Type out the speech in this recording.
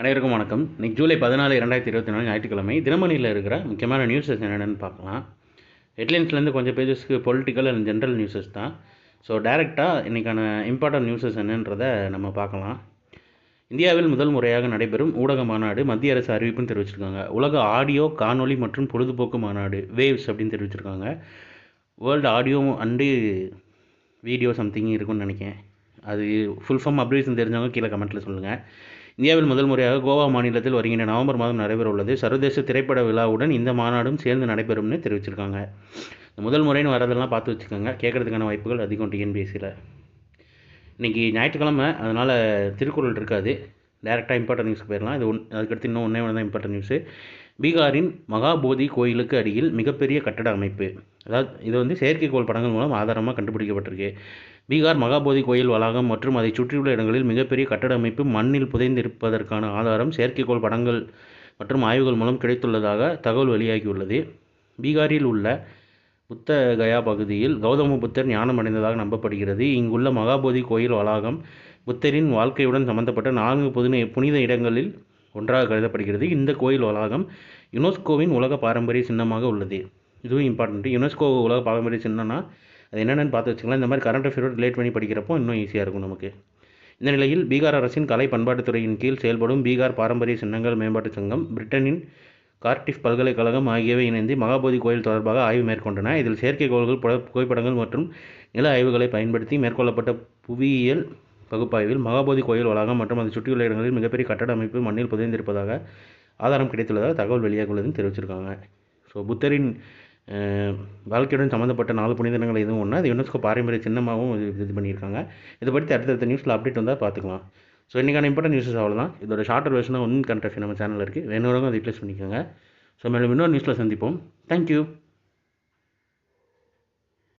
அனைவருக்கும் வணக்கம். இன்னைக்கு ஜூலை 14, 2024 ஞாயிற்றுக்கிழமை. தினமணியில் இருக்கிற முக்கியமான நியூஸஸ் என்னென்னு பார்க்கலாம். ஹெட்லைன்ஸ்லேருந்து கொஞ்சம் பேஜஸ்க்கு பொலிட்டிக்கல் அண்ட் ஜென்ரல் நியூஸஸ் தான். ஸோ டைரெக்டாக இன்றைக்கான இம்பார்ட்டன்ட் நியூஸஸ் என்னன்றதை நம்ம பார்க்கலாம். இந்தியாவில் முதல் முறையாக நடைபெறும் ஊடக மாநாடு மத்திய அரசு அறிவிப்புன்னு தெரிவிச்சிருக்காங்க. உலக ஆடியோ, காணொலி மற்றும் பொழுதுபோக்கு மாநாடு வேவ்ஸ் அப்படின்னு தெரிவிச்சிருக்காங்க. World audio and video something இருக்குன்னு நினைக்கிறேன். அது ஃபுல் ஃபார்ம் அப்ரிவேஷன் தெரிஞ்சவங்க கீழே கமெண்ட்டில் சொல்லுங்கள். இந்தியாவில் முதல் முறையாக கோவா மாநிலத்தில் வருகின்ற நவம்பர் மாதம் நடைபெற உள்ளது. சர்வதேச திரைப்பட விழாவுடன் இந்த மாநாடும் சேர்ந்து நடைபெறும்னு தெரிவிச்சிருக்காங்க. முதல் முறைன்னு வரதெல்லாம் பார்த்து வச்சுக்கோங்க. கேட்குறதுக்கான வாய்ப்புகள் அதிகம் டிஎன்பிஎஸ்சியில். இன்றைக்கி ஞாயிற்றுக்கிழமை, அதனால் திருக்குறள் இருக்காது. டேரெக்டாக இம்பார்ட்டன்ட் நியூஸ்க்கு போயிடலாம். அதுக்கடுத்து இன்னும் ஒன்றே தான் இம்பார்ட்டன்ட் நியூஸு. பீகாரின் மகாபோதி கோயிலுக்கு அடியில் மிகப்பெரிய கட்டட அமைப்பு. அதாவது இது செயற்கைக்கோள் படங்கள் மூலம் ஆதாரமாக கண்டுபிடிக்கப்பட்டிருக்கு. பீகார் மகாபோதி கோயில் வளாகம் மற்றும் அதை சுற்றியுள்ள இடங்களில் மிகப்பெரிய கட்டட அமைப்பு மண்ணில் புதைந்திருப்பதற்கான ஆதாரம் செயற்கைக்கோள் படங்கள் மற்றும் ஆய்வுகள் மூலம் கிடைத்துள்ளதாக தகவல் வெளியாகியுள்ளது. பீகாரில் உள்ள புத்த கயா பகுதியில் கௌதம புத்தர் ஞானம் அடைந்ததாக நம்பப்படுகிறது. இங்குள்ள மகாபோதி கோயில் வளாகம் புத்தரின் வாழ்க்கையுடன் சம்பந்தப்பட்ட 4 புனித இடங்களில் ஒன்றாக கருதப்படுகிறது. இந்த கோயில் வளாகம் யுனெஸ்கோவின் உலக பாரம்பரிய சின்னமாக உள்ளது. இதுவும் இம்பார்ட்டன்ட்டு. யுனெஸ்கோ உலக பாரம்பரிய சின்னம்னா அது என்னென்னு பார்த்து வச்சுக்கலாம். இந்த மாதிரி கரண்ட் அஃபேரோடு ரிலேட் பண்ணி படிக்கிறப்போ இன்னும் ஈஸியாக இருக்கும் நமக்கு. இந்த நிலையில் பீகார் அரசின் கலை பண்பாட்டுத்துறையின் கீழ் செயல்படும் பீகார் பாரம்பரிய சின்னங்கள் மேம்பாட்டு சங்கம், பிரிட்டனின் கார்டிஃப் பல்கலைக்கழகம் ஆகியவை இணைந்து மகாபோதி கோயில் தொடர்பாக ஆய்வு மேற்கொண்டன. இதில் செயற்கைக்கோள்கள், புகைப்படங்கள் மற்றும் நில ஆய்வுகளை பயன்படுத்தி மேற்கொள்ளப்பட்ட புவியியல் பகுப்பாய்வில் மகாபோதி கோயில் வளாகம் மற்றும் அதை சுற்றியுள்ள இடங்களில் மிகப்பெரிய கட்டட அமைப்பு மண்ணில் புதைந்திருப்பதாக ஆதாரம் கிடைத்துள்ளதாக தகவல் வெளியாகுள்ளதுன்னு தெரிவிச்சிருக்காங்க. ஸோ புத்தரின் வாழ்க்கையுடன் சம்மந்தப்பட்ட 4 புனித இடங்கள் எதுவும் ஒன்று. அது யுனெஸ்கோ பாரம்பரிய சின்னமாகவும் இது பண்ணியிருக்காங்க. இதை பற்றி அடுத்தடுத்த நியூஸில் அப்டேட் வந்தால் பார்த்துக்கலாம். ஸோ இன்றைக்கான இம்பார்ட்டன்ட் நியூஸஸ் அவ்வளோதான். இதோட ஷார்ட்டர் வெர்ஷனாக கரண்ட் அஃபேர் நம்ம சேனலில் இருக்குது. வேணுறவங்க அதை யூட்டிலைஸ் பண்ணிக்கோங்க. ஸோ மேலும் இன்னொரு நியூஸில் சந்திப்போம். தேங்க்யூ.